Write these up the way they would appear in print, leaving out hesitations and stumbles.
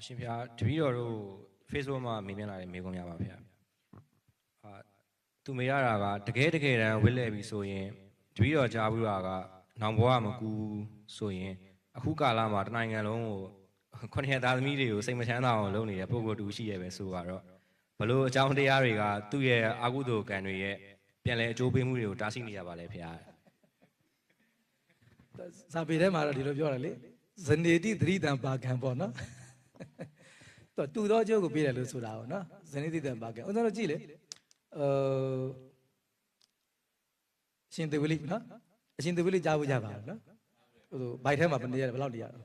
ရှင်ဖေတပည့်တော်တို့ Facebook မှာမေးမြန်းလာတဲ့မေးခွန်းများပါဗျာသူမေးရတာကတကယ်တမ်းဝစ်လဲပြီဆိုရင်တပည့်တော်ကြားပြီးတာကနောင်ဘဝမကူဆိုရင်အခုကာလမှာတနိုင်ငံလုံးကိုခုနှစ်သားသမီးတွေကိုစိတ်မချမ်းသာအောင်လုပ်နေတဲ့ပုံကိုယ်တူရှိရပဲဆိုတော့ဘလို့အကြောင်းတရားတွေကသူ့ရဲ့အာဟုသောကံတွေရဲ့ပြန်လဲအကျိုးပေးမှုတွေကိုတားဆီးနေရပါလေဖေစာပေထဲမှာတော့ဒီလိုပြောတယ်လေဇနေတိသတိတံပါကံပေါ့နော်တူသောအကျိုးကိုပေးတယ်လို့ဆိုတာပေါ့နော်ဇနေတိတံပါကံဦးဇင်းတို့ကြည့်လေရှင်သေဝလိနော်အရှင်သေဝလိကြားဖို့ကြပါနော်ဟိုဘိုက်ထဲမှာဘယ်နေရဘယ်လောက်နေရတော့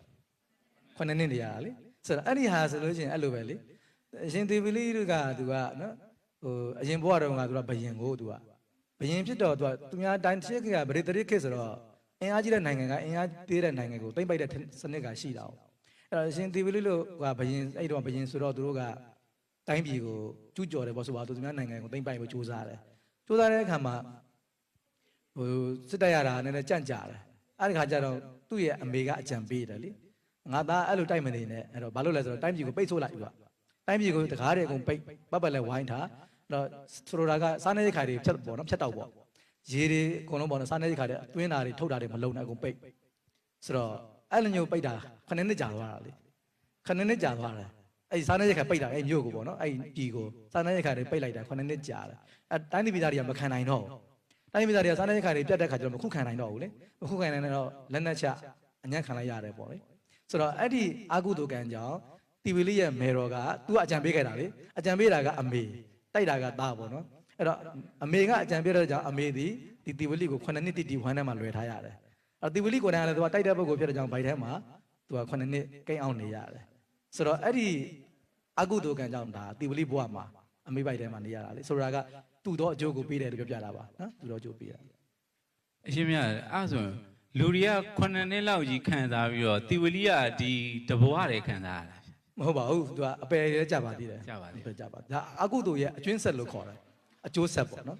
9နှစ်နေရတာလေဆိုတော့အဲ့ဒီဟာဆိုလို့ရှိရင်အဲ့လိုပဲလေအရှင်သေဝလိတို့ကသူကနော်ဟိုအရင်ဘဝတုန်းကသူကဘယင်ကိုသူကဘယင်ဖြစ်တော့သူများတိုင်းတစ်ခေတ်ကဗရေတရိခေတ်ဆိုတော့အင်အားကြီးတဲ့နိုင်ငံကအင်အားသေးတဲ့နိုင်ငံကိုသိမ့်ပိုက်တဲ့စနစ်ကရှိတာ။အဲ့တော့ရှင်သေဝလိလို့ကဘယင်အဲ့တော့ဘယင်ဆိုတော့သူတို့ကတိုင်းပြည်ကိုကျူးကျော်တယ်ပေါ့ဆိုပါသူများနိုင်ငံကိုသိမ့်ပိုက်ဖို့ကြိုးစားတယ်။ကြိုးစားတဲ့အခါမှာဟိုစစ်တပ်ရတာနည်းနည်းကြန့်ကြာတယ်။အဲ့ဒီခါကျတော့သူ့ရဲ့အမေကအကြံပေးတယ်လေ။ငါသားအဲ့လိုတိုက်မနေနဲ့အဲ့တော့ဘာလို့လဲဆိုတော့တိုင်းပြည်ကိုပိတ်ဆို့လိုက်ပြီ။တိုင်းပြည်ကိုတကားတွေအကုန်ပိတ်ပတ်ပတ်လဲဝိုင်းထား။အဲ့တော့ဆိုလိုတာကစားနေရိတ်ခါတွေဖြတ်ပေါ့နော်ဖြတ်တော့ပေါ့။ရေတွေအကုန်လုံးပေါ့နော်စားနေရိတ်ခါတွေအတွင်းဓာတ်တွေထုတ်တာတွေမလုံနဲ့အကုန်ပိတ်ဆိုတော့အဲ့လိုမျိုးပိတ်တာ9နှစ်ကြာသွားတာလေ9နှစ်ကြာသွားတယ်အဲ့စားနေရိတ်ခါပိတ်တာအဲ့မြို့ကိုပေါ့နော်အဲ့ပြည်ကိုစားနေရိတ်ခါတွေပိတ်လိုက်တာ9နှစ်ကြာတယ်အဲ့တိုင်းပြည်သားတွေကမခံနိုင်တော့ဘူးတိုင်းပြည်သားတွေကစားနေရိတ်ခါတွေပြတ်တဲ့ခါကျတော့မခုခံနိုင်တော့ဘူးလေမခုခံနိုင်တော့လက်နက်ချအညံ့ခံလိုက်ရတယ်ပေါ့လေဆိုတော့အဲ့ဒီအာကုတုကံကြောင့်တီဝီလိရဲ့မေတော်ကသူကအကြံပေးခဲ့တာလေအကြံပေးတာကအမေတိုက်တာကသားပေါ့နော်အဲ့တော့အမေကအကြံပေးတဲ့ကြောင့်အမေသည်ဒီတီဝီလိကို9နှစ်တိဝမ်းထဲမှာလွယ်ထားရတယ်အဲ့တီဝီလိကိုယ်တိုင်လည်းသူကတိုက်တဲ့ပုဂ္ဂိုလ်ဖြစ်တဲ့ကြောင့်ဗိုက်ထဲမှာသူက9နှစ်ကိန်းအောင်နေရတယ်ဆိုတော့အဲ့ဒီအကုသိုလ်ကံကြောင့်ဒါတီဝီလိဘဝမှာအမေဗိုက်ထဲမှာနေရတာလေဆိုတာကတူတော့အကျိုးကိုပေးတယ်လို့ပြောပြတာပါနော်တူတော့အကျိုးပေးတာအရှင်မြတ်အဲ့ဆိုလူတွေက9နှစ်လောက်ကြီးခံစားပြီးတော့တီဝီလိကဒီတဘဝတည်းခံစားရတာမဟုတ်ပါဘူးသူကအပယ်ရဲကြပါသေးတယ်ကြပါသေးတယ်ကြပါဒါအကုသိုလ်ရဲ့အကျွင်းဆက်လို့ခေါ်တယ်အကျိုးဆက်ပေါ့နော်